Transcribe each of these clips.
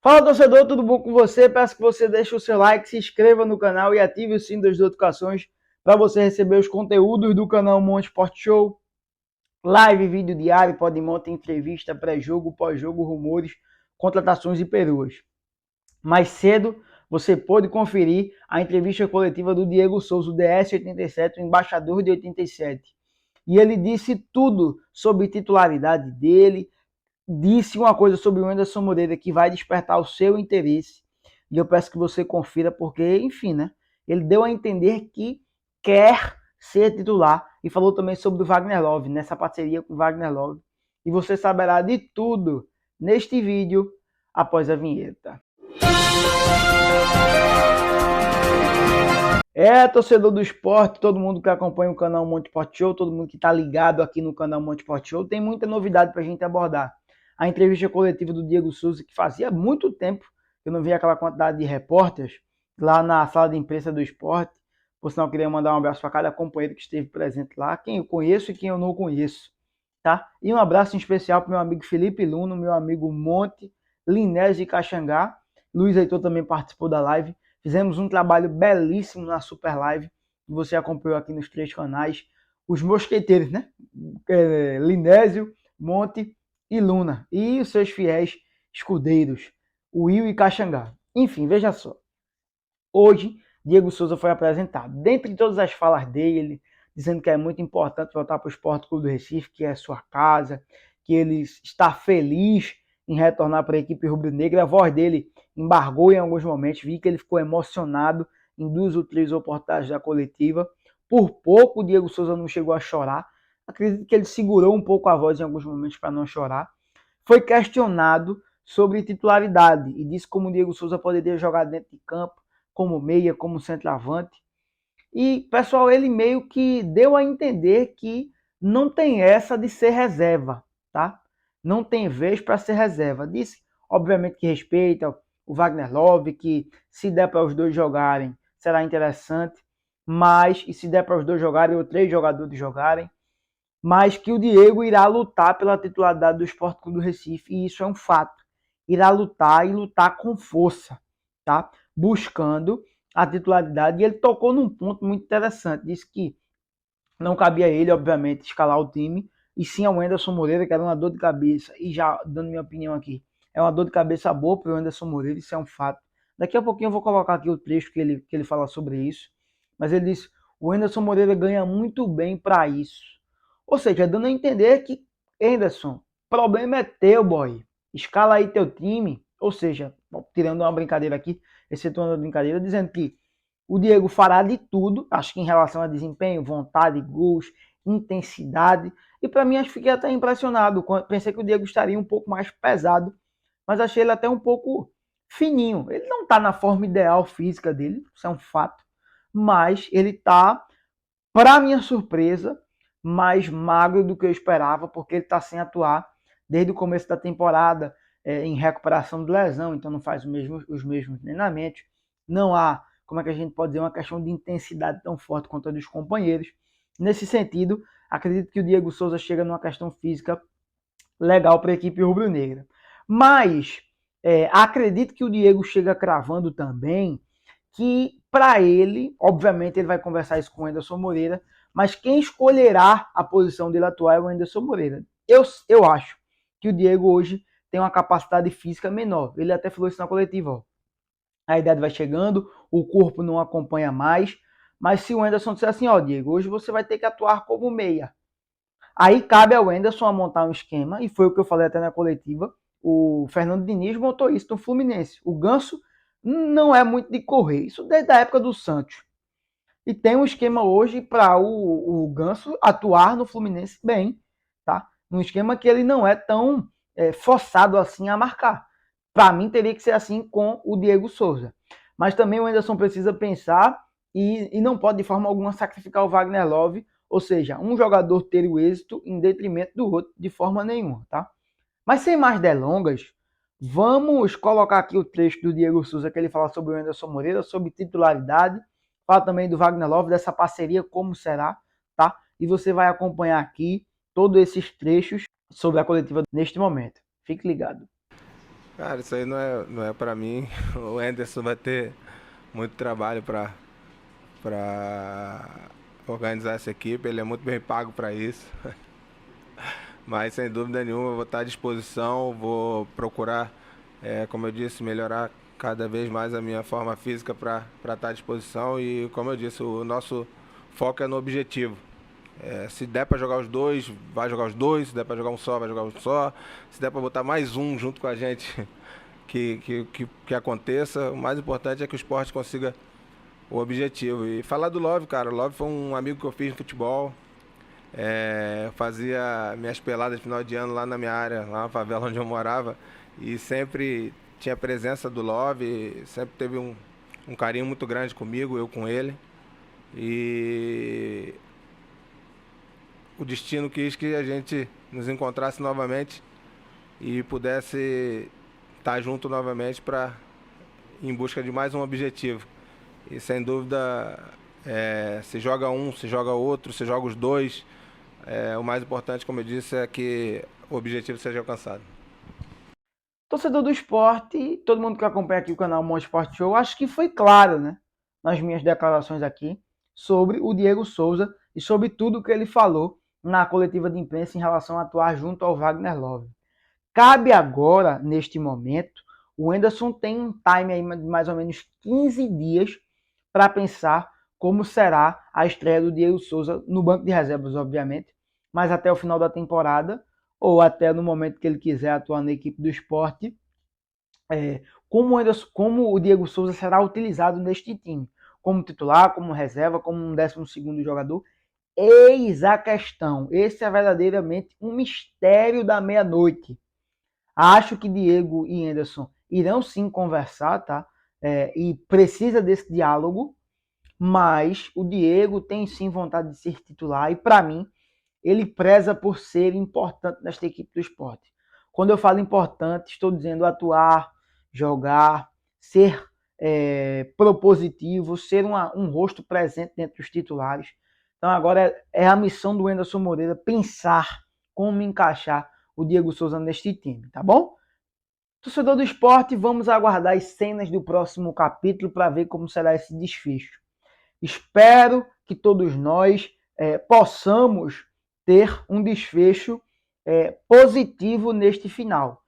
Fala, torcedor, tudo bom com você? Peço que você deixe o seu like, se inscreva no canal e ative o sino das notificações para você receber os conteúdos do canal Monte Sport Show, live, vídeo diário, podmonta, entrevista, pré-jogo, pós-jogo, rumores, contratações e peruas. Mais cedo, você pôde conferir a entrevista coletiva do Diego Souza, o DS87, o embaixador de 87. E ele disse tudo sobre titularidade dele, disse uma coisa sobre o Anderson Moreira que vai despertar o seu interesse. E eu peço que você confira, porque, enfim, né? Ele deu a entender que quer ser titular e falou também sobre o Wagner Love, nessa parceria com o Wagner Love. E você saberá de tudo neste vídeo após a vinheta. Torcedor do esporte, todo mundo que acompanha o canal Monte Sport Show, todo mundo que está ligado aqui no canal Monte Sport Show, tem muita novidade para a gente abordar. A entrevista coletiva do Diego Souza, que fazia muito tempo que eu não via aquela quantidade de repórteres lá na sala de imprensa do esporte. Por sinal, eu queria mandar um abraço para cada companheiro que esteve presente lá, quem eu conheço e quem eu não conheço, tá? E um abraço em especial para meu amigo Felipe Luno, meu amigo Monte, Linés de Caxangá. Luiz Heitor também participou da live. Fizemos um trabalho belíssimo na Super Live, que você acompanhou aqui nos 3 canais. Os mosqueteiros, né? Linésio, Monte e Luna. E os seus fiéis escudeiros, Will e Caxangá. Enfim, veja só. Hoje, Diego Souza foi apresentado. Dentre todas as falas dele, dizendo que é muito importante voltar para o Sport Clube do Recife, que é a sua casa, que ele está feliz em retornar para a equipe rubro-negra. A voz dele embargou em alguns momentos, vi que ele ficou emocionado em 2 ou 3 oportunidades da coletiva. Por pouco o Diego Souza não chegou a chorar. Acredito que ele segurou um pouco a voz em alguns momentos para não chorar. Foi questionado sobre titularidade e disse como o Diego Souza poderia jogar dentro de campo, como meia, como centroavante. E, pessoal, ele meio que deu a entender que não tem essa de ser reserva, tá? Não tem vez para ser reserva. Disse, obviamente, que respeita o Wagner Love, que se der para os dois jogarem, será interessante. Mas, e se der para os dois jogarem, ou 3 jogadores jogarem, mas que o Diego irá lutar pela titularidade do Sport Clube do Recife, e isso é um fato. Irá lutar e lutar com força, tá? Buscando a titularidade, e ele tocou num ponto muito interessante, disse que não cabia a ele, obviamente, escalar o time, e sim ao Anderson Moreira, que era uma dor de cabeça, e já dando minha opinião aqui, é uma dor de cabeça boa para o Anderson Moreira, isso é um fato. Daqui a pouquinho eu vou colocar aqui o trecho que ele fala sobre isso, mas ele disse, o Anderson Moreira ganha muito bem para isso. Ou seja, dando a entender que, Anderson, problema é teu, boy. Escala aí teu time, ou seja, tirando uma brincadeira aqui, excetuando a brincadeira, dizendo que o Diego fará de tudo, acho que em relação a desempenho, vontade, gols, intensidade. E para mim, acho que fiquei até impressionado. Pensei que o Diego estaria um pouco mais pesado, mas achei ele até um pouco fininho. Ele não está na forma ideal física dele, isso é um fato. Mas ele está, para minha surpresa, mais magro do que eu esperava, porque ele está sem atuar desde o começo da temporada, em recuperação de lesão, então não faz os mesmos treinamentos. Não há, como é que a gente pode dizer, uma questão de intensidade tão forte quanto a dos companheiros. Nesse sentido, acredito que o Diego Souza chega numa questão física legal para a equipe rubro-negra. Mas acredito que o Diego chega cravando também que para ele, obviamente ele vai conversar isso com o Anderson Moreira, mas quem escolherá a posição dele atual é o Anderson Moreira. Eu acho que o Diego hoje tem uma capacidade física menor. Ele até falou isso na coletiva. Ó. A idade vai chegando, o corpo não acompanha mais, mas se o Anderson disser assim, ó, Diego, hoje você vai ter que atuar como meia. Aí cabe ao Anderson a montar um esquema, e foi o que eu falei até na coletiva, o Fernando Diniz montou isso no Fluminense. O Ganso não é muito de correr, isso desde a época do Santos. E tem um esquema hoje para o Ganso atuar no Fluminense bem, tá? Um esquema que ele não é tão forçado assim a marcar. Para mim teria que ser assim com o Diego Souza. Mas também o Anderson precisa pensar e não pode de forma alguma sacrificar o Wagner Love, ou seja, um jogador ter o êxito em detrimento do outro de forma nenhuma, tá? Mas sem mais delongas, vamos colocar aqui o trecho do Diego Souza que ele fala sobre o Anderson Moreira, sobre titularidade, fala também do Wagner Love, dessa parceria, como será, tá? E você vai acompanhar aqui todos esses trechos sobre a coletiva neste momento. Fique ligado. Cara, isso aí não é para mim. O Anderson vai ter muito trabalho para organizar essa equipe. Ele é muito bem pago para isso. Mas sem dúvida nenhuma eu vou estar à disposição. Vou procurar, como eu disse, melhorar cada vez mais a minha forma física para estar à disposição. E como eu disse, o nosso foco é no objetivo. Se der para jogar os dois, vai jogar os dois. Se der para jogar um só, vai jogar um só. Se der para botar mais um junto com a gente, que aconteça. O mais importante é que o esporte consiga o objetivo. E falar do Love, cara. O Love foi um amigo que eu fiz no futebol. Fazia minhas peladas de final de ano lá na minha área, lá na favela onde eu morava. E sempre tinha a presença do Love. Sempre teve um carinho muito grande comigo, eu com ele. E o destino quis que a gente nos encontrasse novamente e pudesse estar junto novamente para em busca de mais um objetivo. E sem dúvida, se joga um, se joga outro, se joga os dois, o mais importante, como eu disse, é que o objetivo seja alcançado. Torcedor do esporte, todo mundo que acompanha aqui o canal Monte Esporte Show, acho que foi claro, né, nas minhas declarações aqui, sobre o Diego Souza e sobre tudo que ele falou na coletiva de imprensa em relação a atuar junto ao Wagner Love. Cabe agora, neste momento, o Anderson tem um time aí de mais ou menos 15 dias para pensar como será a estreia do Diego Souza no banco de reservas, obviamente, mas até o final da temporada, ou até no momento que ele quiser atuar na equipe do esporte, como o Diego Souza será utilizado neste time, como titular, como reserva, como um 12º jogador. Eis a questão. Esse é verdadeiramente um mistério da meia-noite. Acho que Diego e Anderson irão sim conversar, tá? E precisa desse diálogo, mas o Diego tem sim vontade de ser titular e, para mim, ele preza por ser importante nesta equipe do esporte. Quando eu falo importante, estou dizendo atuar, jogar, ser propositivo, ser um rosto presente dentro dos titulares. Então agora é a missão do Anderson Moreira pensar como encaixar o Diego Souza neste time, tá bom? Torcedor do esporte, vamos aguardar as cenas do próximo capítulo para ver como será esse desfecho. Espero que todos nós possamos ter um desfecho positivo neste final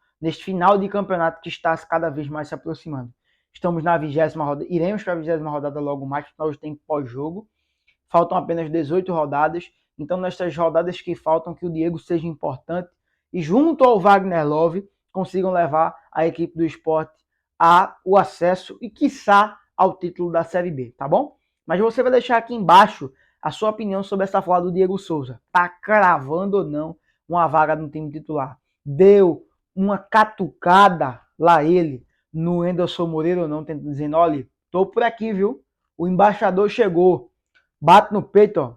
de campeonato que está cada vez mais se aproximando. Estamos na 20ª rodada, iremos para a 20ª rodada logo mais, porque nós temos pós-jogo. Faltam apenas 18 rodadas, então nessas rodadas que faltam, que o Diego seja importante e junto ao Wagner Love consigam levar a equipe do esporte ao acesso e, quiçá, ao título da Série B, tá bom? Mas você vai deixar aqui embaixo a sua opinião sobre essa fala do Diego Souza. Tá cravando ou não uma vaga no time titular? Deu uma catucada lá ele no Anderson Moreira ou não, dizendo, olha, tô por aqui, viu? O embaixador chegou. Bate no peito, ó.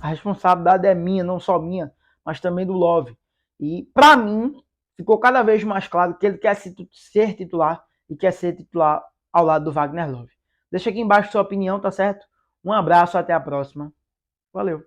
A responsabilidade é minha, não só minha, mas também do Love. E, para mim, ficou cada vez mais claro que ele quer ser titular e quer ser titular ao lado do Wagner Love. Deixa aqui embaixo sua opinião, tá certo? Um abraço, até a próxima. Valeu!